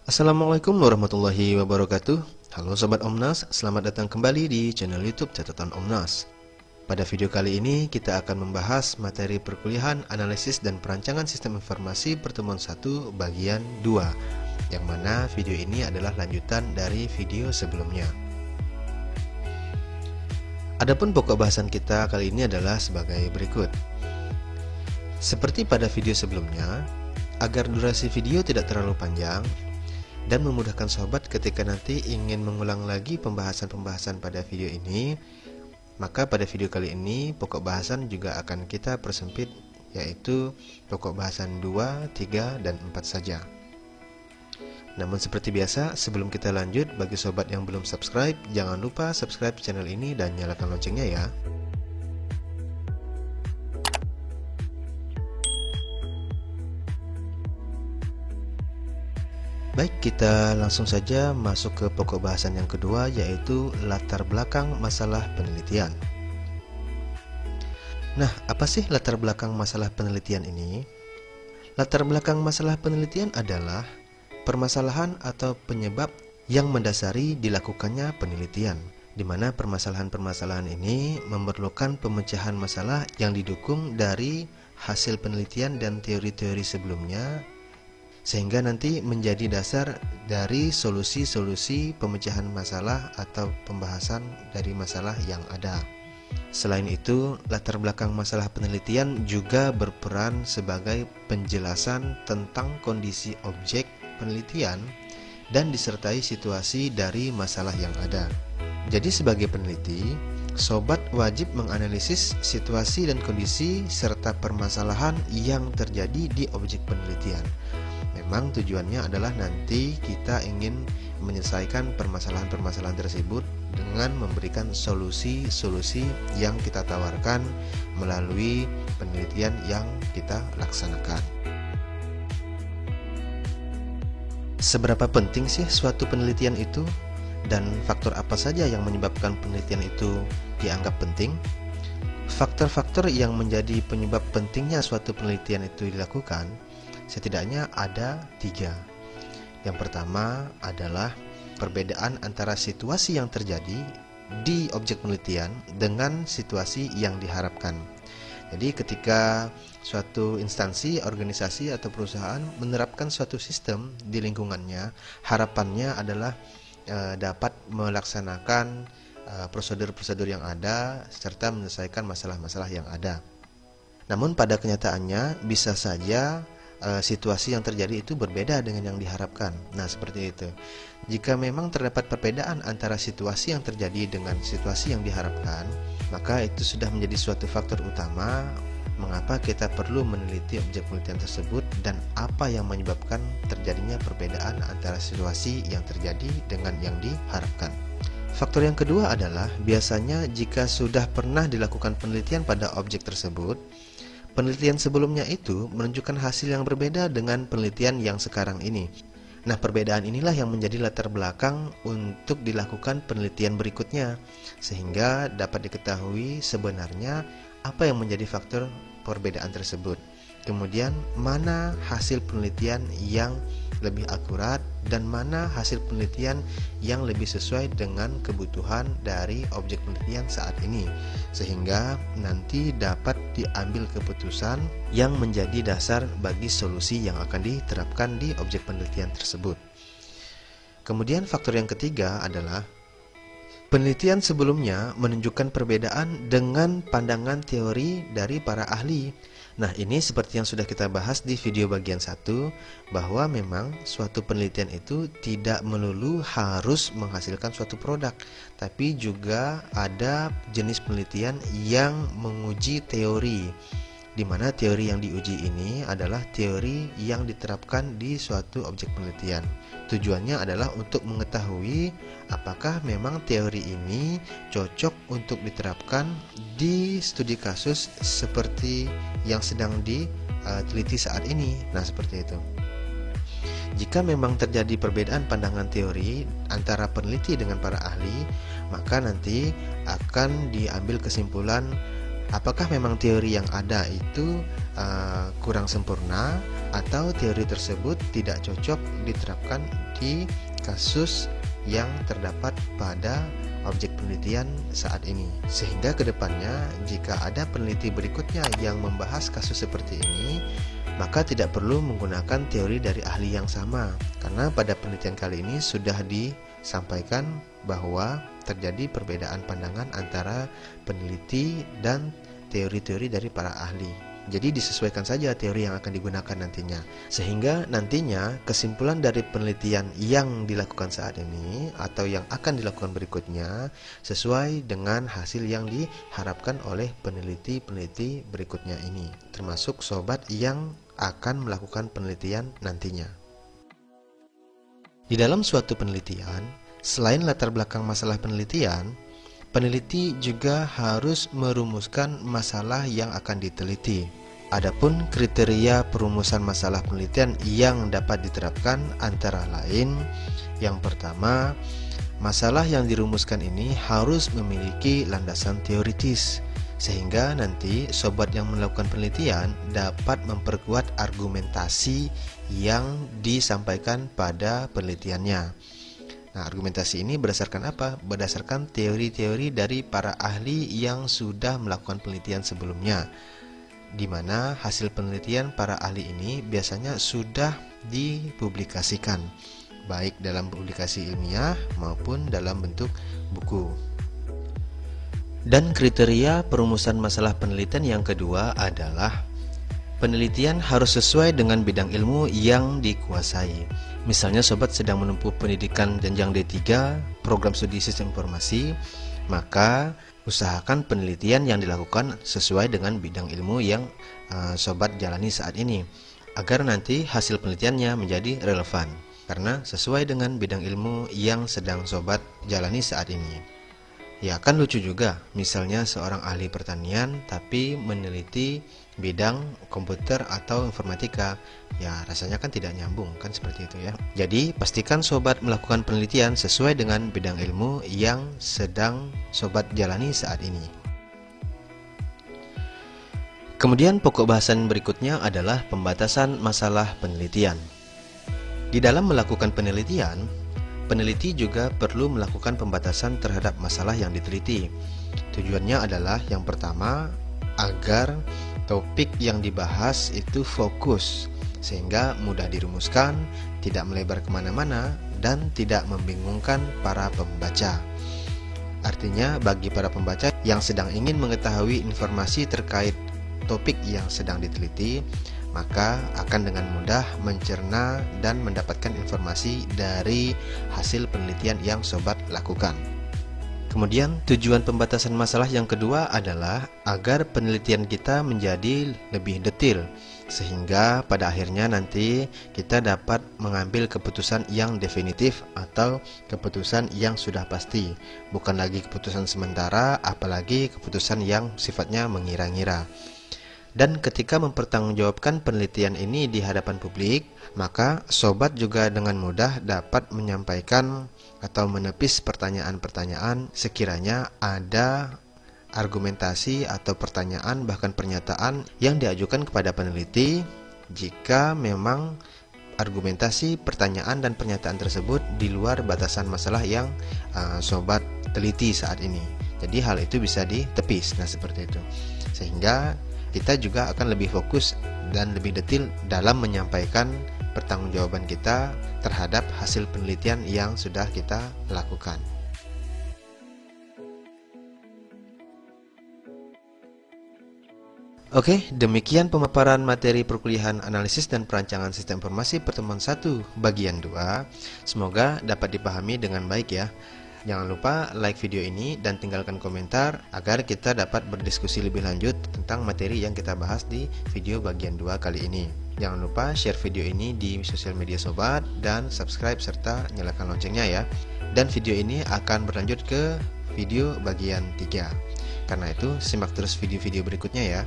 Assalamualaikum warahmatullahi wabarakatuh. Halo Sobat Omnas, selamat datang kembali di channel YouTube Catatan Omnas. Pada video kali ini kita akan membahas materi perkuliahan analisis dan perancangan sistem informasi pertemuan 1 bagian 2, yang mana video ini adalah lanjutan dari video sebelumnya. Adapun pokok bahasan kita kali ini adalah sebagai berikut. Seperti pada video sebelumnya, agar durasi video tidak terlalu panjang dan memudahkan sobat ketika nanti ingin mengulang lagi pembahasan-pembahasan pada video ini, maka pada video kali ini pokok bahasan juga akan kita persempit, yaitu pokok bahasan 2, 3, dan 4 saja. Namun seperti biasa, sebelum kita lanjut, bagi sobat yang belum subscribe, jangan lupa subscribe channel ini dan nyalakan loncengnya ya. Baik, kita langsung saja masuk ke pokok bahasan yang kedua, yaitu latar belakang masalah penelitian. Nah, apa sih latar belakang masalah penelitian ini? Latar belakang masalah penelitian adalah permasalahan atau penyebab yang mendasari dilakukannya penelitian, di mana permasalahan-permasalahan ini memerlukan pemecahan masalah yang didukung dari hasil penelitian dan teori-teori sebelumnya, sehingga nanti menjadi dasar dari solusi-solusi pemecahan masalah atau pembahasan dari masalah yang ada. Selain itu, latar belakang masalah penelitian juga berperan sebagai penjelasan tentang kondisi objek penelitian dan disertai situasi dari masalah yang ada. Jadi sebagai peneliti, sobat wajib menganalisis situasi dan kondisi serta permasalahan yang terjadi di objek penelitian. Memang tujuannya adalah nanti kita ingin menyelesaikan permasalahan-permasalahan tersebut dengan memberikan solusi-solusi yang kita tawarkan melalui penelitian yang kita laksanakan. Seberapa penting sih suatu penelitian itu? Dan faktor apa saja yang menyebabkan penelitian itu dianggap penting? Faktor-faktor yang menjadi penyebab pentingnya suatu penelitian itu dilakukan setidaknya ada 3. Yang pertama adalah perbedaan antara situasi yang terjadi di objek penelitian dengan situasi yang diharapkan. Jadi ketika suatu instansi, organisasi, atau perusahaan menerapkan suatu sistem di lingkungannya, harapannya adalah dapat melaksanakan prosedur-prosedur yang ada serta menyelesaikan masalah-masalah yang ada. Namun pada kenyataannya bisa saja situasi yang terjadi itu berbeda dengan yang diharapkan. Nah, seperti itu. Jika memang terdapat perbedaan antara situasi yang terjadi dengan situasi yang diharapkan, maka itu sudah menjadi suatu faktor utama mengapa kita perlu meneliti objek penelitian tersebut dan apa yang menyebabkan terjadinya perbedaan antara situasi yang terjadi dengan yang diharapkan. Faktor yang kedua adalah biasanya jika sudah pernah dilakukan penelitian pada objek tersebut, penelitian sebelumnya itu menunjukkan hasil yang berbeda dengan penelitian yang sekarang ini. Nah, perbedaan inilah yang menjadi latar belakang untuk dilakukan penelitian berikutnya, sehingga dapat diketahui sebenarnya apa yang menjadi faktor perbedaan tersebut. Kemudian, mana hasil penelitian yang lebih akurat dan mana hasil penelitian yang lebih sesuai dengan kebutuhan dari objek penelitian saat ini, sehingga nanti dapat diambil keputusan yang menjadi dasar bagi solusi yang akan diterapkan di objek penelitian tersebut. Kemudian faktor yang ketiga adalah penelitian sebelumnya menunjukkan perbedaan dengan pandangan teori dari para ahli. Nah, ini seperti yang sudah kita bahas di video bagian 1, bahwa memang suatu penelitian itu tidak melulu harus menghasilkan suatu produk, tapi juga ada jenis penelitian yang menguji teori, di mana teori yang diuji ini adalah teori yang diterapkan di suatu objek penelitian. Tujuannya adalah untuk mengetahui apakah memang teori ini cocok untuk diterapkan di studi kasus seperti yang sedang diteliti saat ini. Nah, seperti itu. Jika memang terjadi perbedaan pandangan teori antara peneliti dengan para ahli, maka nanti akan diambil kesimpulan apakah memang teori yang ada itu kurang sempurna atau teori tersebut tidak cocok diterapkan di kasus yang terdapat pada objek penelitian saat ini. Sehingga kedepannya jika ada peneliti berikutnya yang membahas kasus seperti ini, maka tidak perlu menggunakan teori dari ahli yang sama, karena pada penelitian kali ini sudah disampaikan bahwa terjadi perbedaan pandangan antara peneliti dan teori-teori dari para ahli. Jadi disesuaikan saja teori yang akan digunakan nantinya, sehingga nantinya kesimpulan dari penelitian yang dilakukan saat ini atau yang akan dilakukan berikutnya sesuai dengan hasil yang diharapkan oleh peneliti-peneliti berikutnya ini, termasuk sobat yang akan melakukan penelitian nantinya. Di dalam suatu penelitian, selain latar belakang masalah penelitian, peneliti juga harus merumuskan masalah yang akan diteliti. Adapun kriteria perumusan masalah penelitian yang dapat diterapkan antara lain, yang pertama, masalah yang dirumuskan ini harus memiliki landasan teoritis, sehingga nanti sobat yang melakukan penelitian dapat memperkuat argumentasi yang disampaikan pada penelitiannya. Nah, argumentasi ini berdasarkan apa? Berdasarkan teori-teori dari para ahli yang sudah melakukan penelitian sebelumnya, di mana hasil penelitian para ahli ini biasanya sudah dipublikasikan, baik dalam publikasi ilmiah maupun dalam bentuk buku. Dan kriteria perumusan masalah penelitian yang kedua adalah penelitian harus sesuai dengan bidang ilmu yang dikuasai. Misalnya sobat sedang menempuh pendidikan jenjang D3, program studi sistem informasi, maka usahakan penelitian yang dilakukan sesuai dengan bidang ilmu yang sobat jalani saat ini, agar nanti hasil penelitiannya menjadi relevan, karena sesuai dengan bidang ilmu yang sedang sobat jalani saat ini. Ya, kan lucu juga, misalnya seorang ahli pertanian tapi meneliti bidang komputer atau informatika. Ya, rasanya kan tidak nyambung, kan seperti itu ya. Jadi, pastikan sobat melakukan penelitian sesuai dengan bidang ilmu yang sedang sobat jalani saat ini. Kemudian pokok bahasan berikutnya adalah pembatasan masalah penelitian. Di dalam melakukan penelitian, peneliti juga perlu melakukan pembatasan terhadap masalah yang diteliti. Tujuannya adalah yang pertama, agar topik yang dibahas itu fokus, sehingga mudah dirumuskan, tidak melebar kemana-mana, dan tidak membingungkan para pembaca. Artinya bagi para pembaca yang sedang ingin mengetahui informasi terkait topik yang sedang diteliti, maka akan dengan mudah mencerna dan mendapatkan informasi dari hasil penelitian yang sobat lakukan. Kemudian tujuan pembatasan masalah yang kedua adalah agar penelitian kita menjadi lebih detail, sehingga pada akhirnya nanti kita dapat mengambil keputusan yang definitif atau keputusan yang sudah pasti, bukan lagi keputusan sementara, apalagi keputusan yang sifatnya mengira-ngira. Dan ketika mempertanggungjawabkan penelitian ini di hadapan publik, maka sobat juga dengan mudah dapat menyampaikan atau menepis pertanyaan-pertanyaan sekiranya ada argumentasi atau pertanyaan bahkan pernyataan yang diajukan kepada peneliti, jika memang argumentasi, pertanyaan dan pernyataan tersebut di luar batasan masalah yang sobat teliti saat ini. Jadi hal itu bisa ditepis. Nah, seperti itu. Sehingga kita juga akan lebih fokus dan lebih detail dalam menyampaikan pertanggungjawaban kita terhadap hasil penelitian yang sudah kita lakukan. Oke, demikian pemaparan materi perkuliahan analisis dan perancangan sistem informasi pertemuan 1 bagian 2. Semoga dapat dipahami dengan baik ya. Jangan lupa like video ini dan tinggalkan komentar agar kita dapat berdiskusi lebih lanjut tentang materi yang kita bahas di video bagian 2 kali ini. Jangan lupa share video ini di sosial media sobat dan subscribe serta nyalakan loncengnya ya. Dan video ini akan berlanjut ke video bagian 3. Karena itu simak terus video-video berikutnya ya.